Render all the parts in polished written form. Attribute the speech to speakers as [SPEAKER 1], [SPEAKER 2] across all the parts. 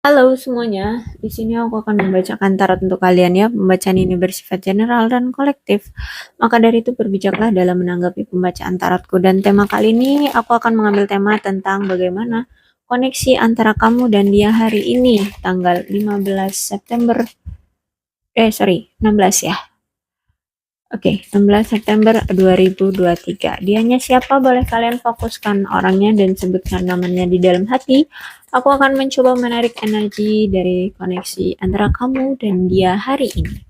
[SPEAKER 1] Halo semuanya, di sini aku akan membacakan tarot untuk kalian ya. Pembacaan ini bersifat general dan kolektif. Maka dari itu berbijaklah dalam menanggapi pembacaan tarotku. Dan tema kali ini aku akan mengambil tema tentang bagaimana koneksi antara kamu dan dia hari ini, tanggal 15 September, 16 ya. Oke, 16 September 2023. Dianya siapa? Boleh kalian fokuskan orangnya dan sebutkan namanya di dalam hati. Aku akan mencoba menarik energi dari koneksi antara kamu dan dia hari ini.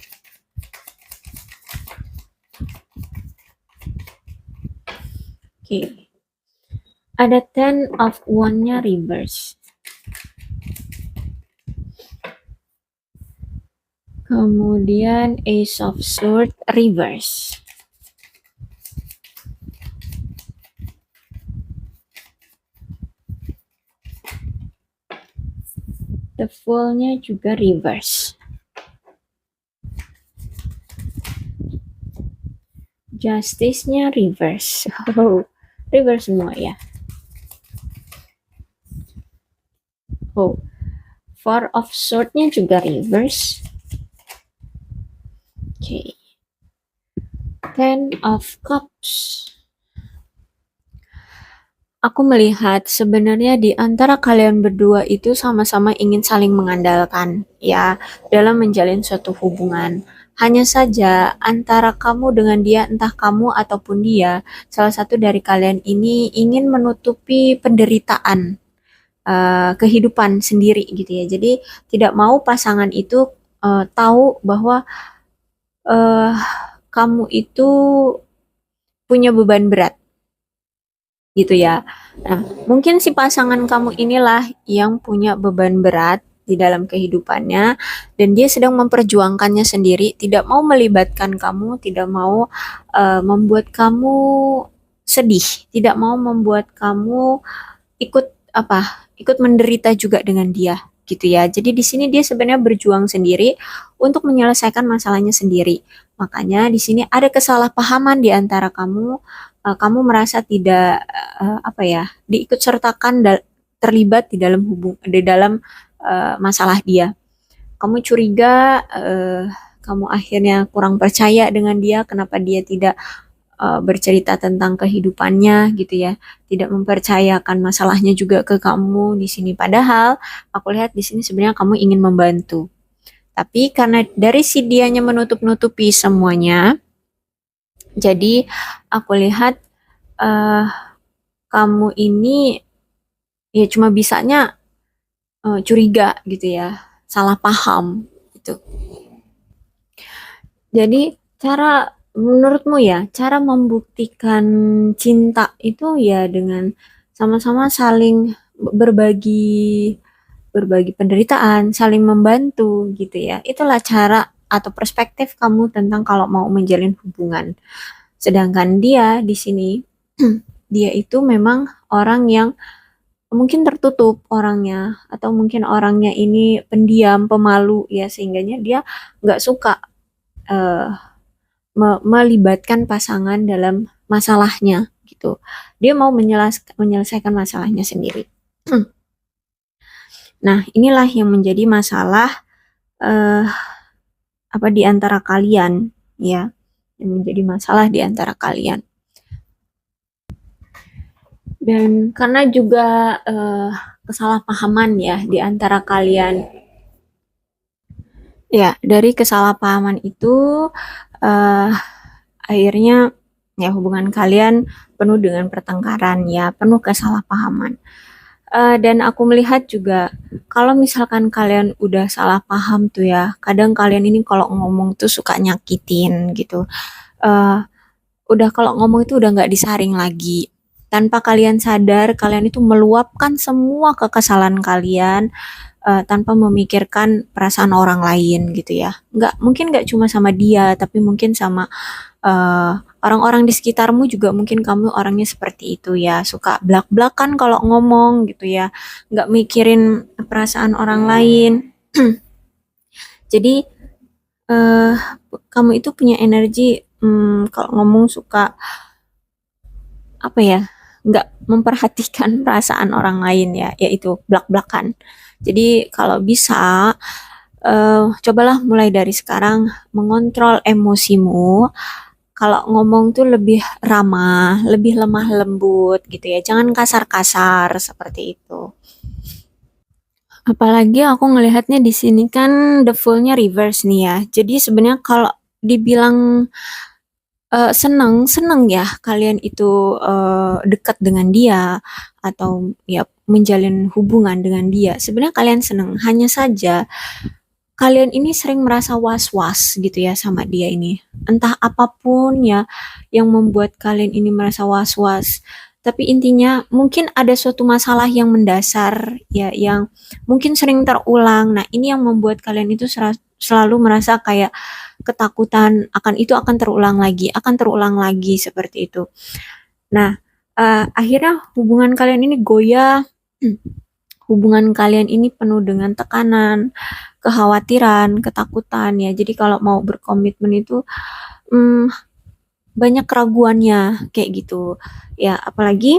[SPEAKER 1] Oke. Ada Ten of Wand-nya reverse. Kemudian Ace of Swords reverse. The Fool-nya juga reverse. Justice-nya reverse. Oh, reverse semua ya. Oh, Four of Swords-nya juga reverse. Oke. Ten of Cups. Aku melihat sebenarnya di antara kalian berdua itu sama-sama ingin saling mengandalkan ya dalam menjalin suatu hubungan. Hanya saja antara kamu dengan dia, entah kamu ataupun dia, salah satu dari kalian ini ingin menutupi penderitaan kehidupan sendiri gitu ya. Jadi tidak mau pasangan itu tahu bahwa uh, kamu itu punya beban berat gitu ya. Nah, mungkin si pasangan kamu inilah yang punya beban berat di dalam kehidupannya dan dia sedang memperjuangkannya sendiri, tidak mau melibatkan kamu, tidak mau membuat kamu sedih, tidak mau membuat kamu ikut ikut menderita juga dengan dia gitu ya. Jadi di sini dia sebenarnya berjuang sendiri untuk menyelesaikan masalahnya sendiri. Makanya di sini ada kesalahpahaman di antara kamu. Kamu merasa tidak diikut sertakan terlibat di dalam masalah dia. Kamu curiga, kamu akhirnya kurang percaya dengan dia. Kenapa dia tidak bercerita tentang kehidupannya gitu ya, tidak mempercayakan masalahnya juga ke kamu di sini. Padahal aku lihat di sini sebenarnya kamu ingin membantu. Tapi karena dari si dianya menutup-nutupi semuanya, jadi aku lihat uh, kamu ini ya cuma bisanya curiga gitu ya, salah paham gitu. Jadi cara menurutmu ya, cara membuktikan cinta itu ya dengan sama-sama saling berbagi berbagi penderitaan, saling membantu gitu ya. Itulah cara atau perspektif kamu tentang kalau mau menjalin hubungan. Sedangkan dia di sini dia itu memang orang yang mungkin tertutup orangnya atau mungkin orangnya ini pendiam, pemalu ya sehingganya dia nggak suka eh, melibatkan pasangan dalam masalahnya gitu. Dia mau menyelesaikan masalahnya sendiri. Nah, inilah yang menjadi masalah eh, di antara kalian ya, yang menjadi masalah di antara kalian. Dan karena juga kesalahpahaman ya di antara kalian. Ya, dari kesalahpahaman itu uh, akhirnya ya hubungan kalian penuh dengan pertengkaran ya, penuh kesalahpahaman. Dan aku melihat juga kalau misalkan kalian udah salah paham tuh ya, kadang kalian ini kalau ngomong tuh suka nyakitin gitu. Uh, udah kalau ngomong itu udah nggak disaring lagi. Tanpa kalian sadar, kalian itu meluapkan semua kekesalan kalian tanpa memikirkan perasaan orang lain gitu ya. Mungkin nggak cuma sama dia, tapi mungkin sama eh, orang-orang di sekitarmu juga mungkin kamu orangnya seperti itu ya, suka blak-blakan kalau ngomong gitu ya, nggak mikirin perasaan orang lain. Jadi eh, kamu itu punya energi kalau ngomong suka nggak memperhatikan perasaan orang lain ya, yaitu blak-blakan. Jadi kalau bisa, cobalah mulai dari sekarang mengontrol emosimu. Kalau ngomong tuh lebih ramah, lebih lemah lembut gitu ya. Jangan kasar-kasar seperti itu. Apalagi aku ngelihatnya di sini kan the full-nya reverse nih ya. Jadi sebenarnya kalau dibilang seneng, seneng ya kalian itu dekat dengan dia atau ya menjalin hubungan dengan dia. Sebenarnya kalian seneng, hanya saja kalian ini sering merasa was-was gitu ya sama dia ini. Entah apapun ya yang membuat kalian ini merasa was-was. Tapi intinya mungkin ada suatu masalah yang mendasar ya yang mungkin sering terulang. Nah, ini yang membuat kalian itu selalu merasa kayak ketakutan akan itu akan terulang lagi seperti itu. Nah, akhirnya hubungan kalian ini goyah. Hubungan kalian ini penuh dengan tekanan, kekhawatiran, ketakutan ya. Jadi kalau mau berkomitmen itu hmm, banyak keraguannya kayak gitu. Ya, apalagi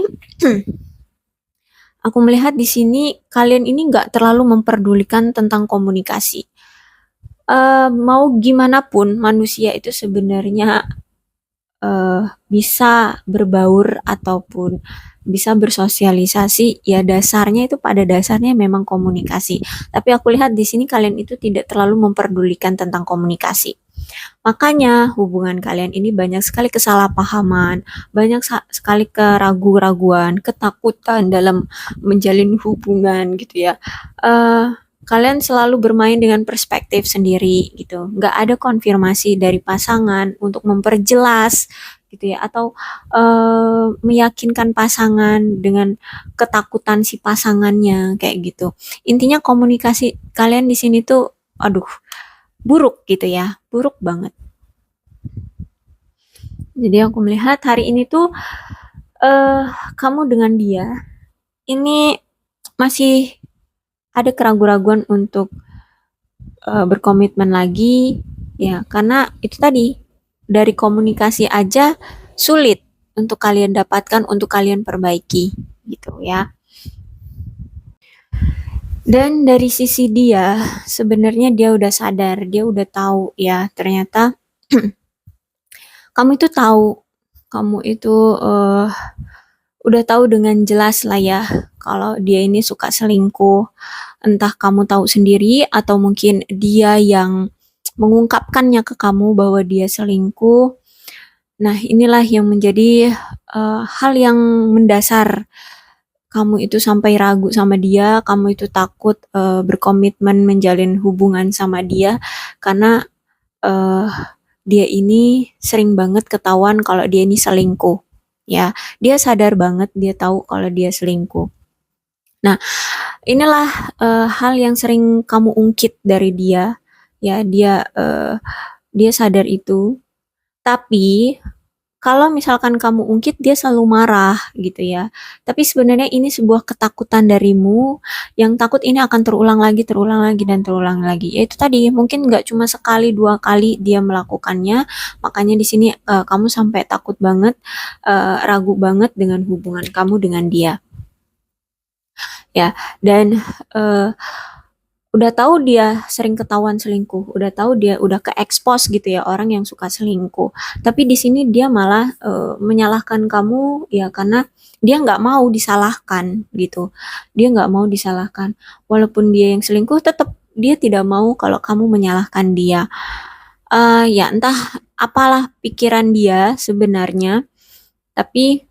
[SPEAKER 1] aku melihat di sini kalian ini nggak terlalu memperdulikan tentang komunikasi. Mau gimana pun manusia itu sebenarnya bisa berbaur ataupun bisa bersosialisasi, ya dasarnya itu pada dasarnya memang komunikasi. Tapi aku lihat di sini kalian itu tidak terlalu memperdulikan tentang komunikasi. Makanya hubungan kalian ini banyak sekali kesalahpahaman, banyak sekali keraguan-raguan, ketakutan dalam menjalin hubungan gitu ya. Kalian selalu bermain dengan perspektif sendiri gitu. Nggak ada konfirmasi dari pasangan untuk memperjelas gitu ya, atau meyakinkan pasangan dengan ketakutan si pasangannya kayak gitu. Intinya komunikasi kalian di sini tuh, aduh, buruk gitu ya, buruk banget. Jadi aku melihat hari ini tuh eh kamu dengan dia ini masih ada keraguan-raguan untuk berkomitmen lagi ya, karena itu tadi dari komunikasi aja sulit untuk kalian dapatkan, untuk kalian perbaiki gitu ya. Dan dari sisi dia sebenarnya dia udah sadar, dia udah tahu ya ternyata kamu itu tahu, kamu itu udah tahu dengan jelas lah ya kalau dia ini suka selingkuh. Entah kamu tahu sendiri atau mungkin dia yang mengungkapkannya ke kamu bahwa dia selingkuh. Nah, inilah yang menjadi hal yang mendasar kamu itu sampai ragu sama dia, kamu itu takut berkomitmen menjalin hubungan sama dia karena eh, dia ini sering banget ketahuan kalau dia ini selingkuh. Ya, dia sadar banget, dia tahu kalau dia selingkuh. Nah, inilah hal yang sering kamu ungkit dari dia. Ya, dia sadar itu. Tapi kalau misalkan kamu ungkit dia selalu marah gitu ya. Tapi sebenarnya ini sebuah ketakutan darimu yang takut ini akan terulang lagi dan terulang lagi. Ya itu tadi mungkin nggak cuma sekali dua kali dia melakukannya, makanya di sini kamu sampai takut banget, ragu banget dengan hubungan kamu dengan dia. Ya, dan eh, udah tahu dia sering ketahuan selingkuh, udah tahu dia udah ke-expose gitu ya orang yang suka selingkuh. Tapi di sini dia malah menyalahkan kamu ya karena dia nggak mau disalahkan gitu. Dia nggak mau disalahkan. Walaupun dia yang selingkuh, tetap dia tidak mau kalau kamu menyalahkan dia. Ya entah apalah pikiran dia sebenarnya, tapi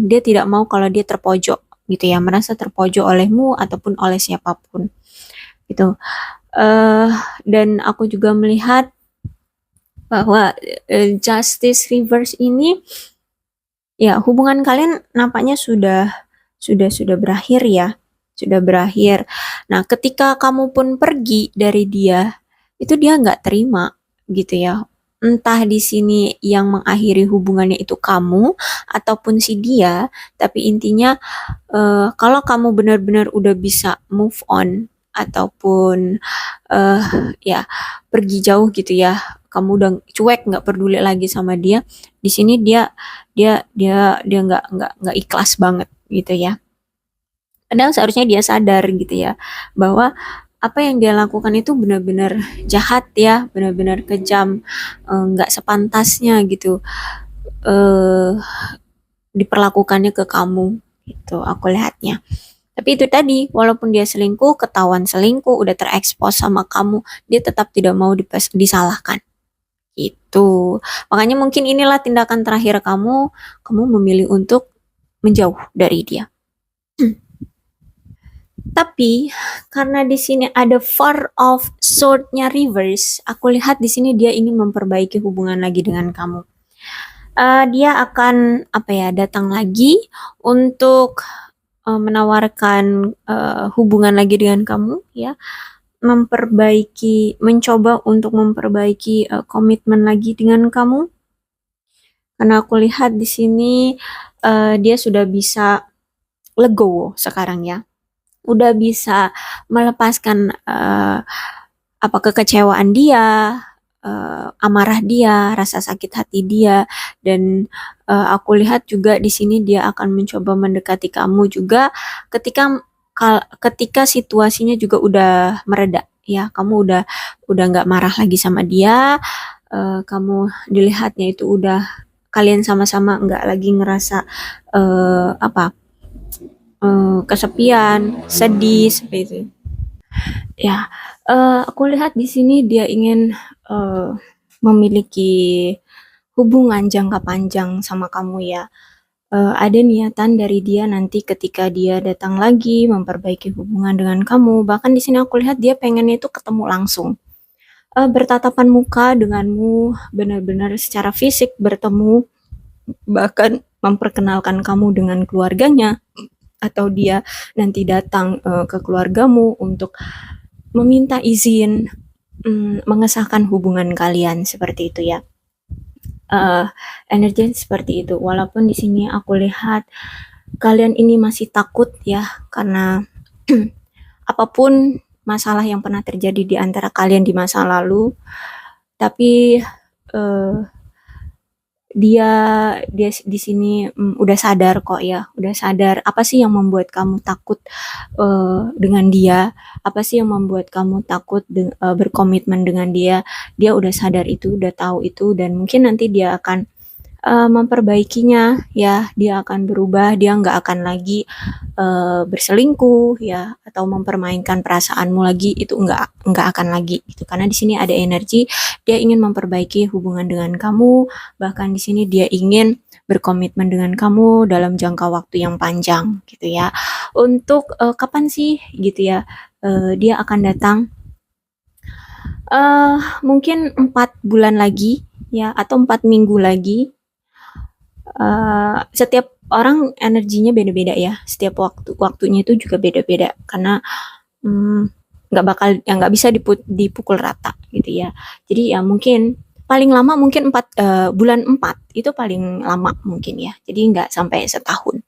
[SPEAKER 1] dia tidak mau kalau dia terpojok gitu ya, merasa terpojok olehmu ataupun oleh siapapun gitu. eh dan aku juga melihat bahwa Justice Reverse ini ya hubungan kalian nampaknya sudah berakhir ya, sudah berakhir. Nah, ketika kamu pun pergi dari dia, itu dia nggak terima gitu ya. Entah di sini yang mengakhiri hubungannya itu kamu ataupun si dia, tapi intinya kalau kamu benar-benar udah bisa move on ataupun eh ya pergi jauh gitu ya, kamu udah cuek nggak peduli lagi sama dia, di sini dia dia dia dia nggak ikhlas banget gitu ya. Padahal seharusnya dia sadar gitu ya, bahwa apa yang dia lakukan itu benar-benar jahat ya, benar-benar kejam, nggak sepantasnya gitu eh diperlakukannya ke kamu gitu aku lihatnya. Tapi itu tadi, walaupun dia selingkuh, ketahuan selingkuh, udah terekspos sama kamu, dia tetap tidak mau disalahkan. Itu. Makanya mungkin inilah tindakan terakhir kamu, kamu memilih untuk menjauh dari dia. Tapi karena di sini ada Four of Sword-nya reverse, aku lihat di sini dia ingin memperbaiki hubungan lagi dengan kamu. Dia akan apa ya, datang lagi untuk menawarkan hubungan lagi dengan kamu ya, mencoba untuk memperbaiki komitmen lagi dengan kamu. Karena aku lihat di sini dia sudah bisa legowo sekarang ya, udah bisa melepaskan apa kekecewaan dia, amarah dia, rasa sakit hati dia, dan aku lihat juga di sini dia akan mencoba mendekati kamu juga ketika ketika situasinya juga udah mereda ya, kamu udah nggak marah lagi sama dia, kamu dilihatnya itu udah kalian sama-sama nggak lagi ngerasa apa kesepian, sedih seperti itu. Ya, aku lihat di sini dia ingin eh, memiliki hubungan jangka panjang sama kamu ya. Ada niatan dari dia nanti ketika dia datang lagi memperbaiki hubungan dengan kamu. Bahkan di sini aku lihat dia pengennya itu ketemu langsung, bertatapan muka denganmu, benar-benar secara fisik bertemu, bahkan memperkenalkan kamu dengan keluarganya, atau dia nanti datang ke keluargamu untuk meminta izin mengesahkan hubungan kalian seperti itu ya. Energi seperti itu. Walaupun di sini aku lihat kalian ini masih takut ya, karena apapun masalah yang pernah terjadi di antara kalian di masa lalu, tapi uh, dia dia di sini udah sadar kok ya, udah sadar apa sih yang membuat kamu takut dengan dia, apa sih yang membuat kamu takut berkomitmen dengan dia. Dia udah sadar itu, udah tahu itu, dan mungkin nanti dia akan memperbaikinya ya, dia akan berubah, dia nggak akan lagi berselingkuh ya, atau mempermainkan perasaanmu lagi, itu nggak akan lagi gitu, karena di sini ada energi dia ingin memperbaiki hubungan dengan kamu, bahkan di sini dia ingin berkomitmen dengan kamu dalam jangka waktu yang panjang gitu ya. Untuk kapan sih gitu ya dia akan datang, mungkin 4 bulan lagi ya, atau 4 minggu lagi. Setiap orang energinya beda-beda ya, setiap waktunya itu juga beda-beda, karena nggak bakal ya, nggak bisa dipukul rata gitu ya. Jadi ya mungkin paling lama mungkin bulan 4 itu paling lama mungkin ya, jadi nggak sampai setahun.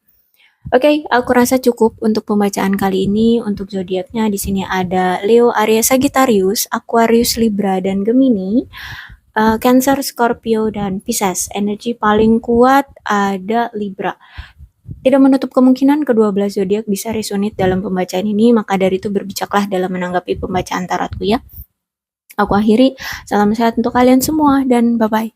[SPEAKER 1] Oke, aku rasa cukup untuk pembacaan kali ini. Untuk zodiaknya di sini ada Leo, Aries, Sagittarius, Aquarius, Libra, dan Gemini. Cancer, Scorpio, dan Pisces. Energi paling kuat ada Libra. Tidak menutup kemungkinan kedua belas zodiak bisa resonate dalam pembacaan ini, maka dari itu berbijaklah dalam menanggapi pembacaan tarotku ya. Aku akhiri, salam sehat untuk kalian semua dan bye-bye.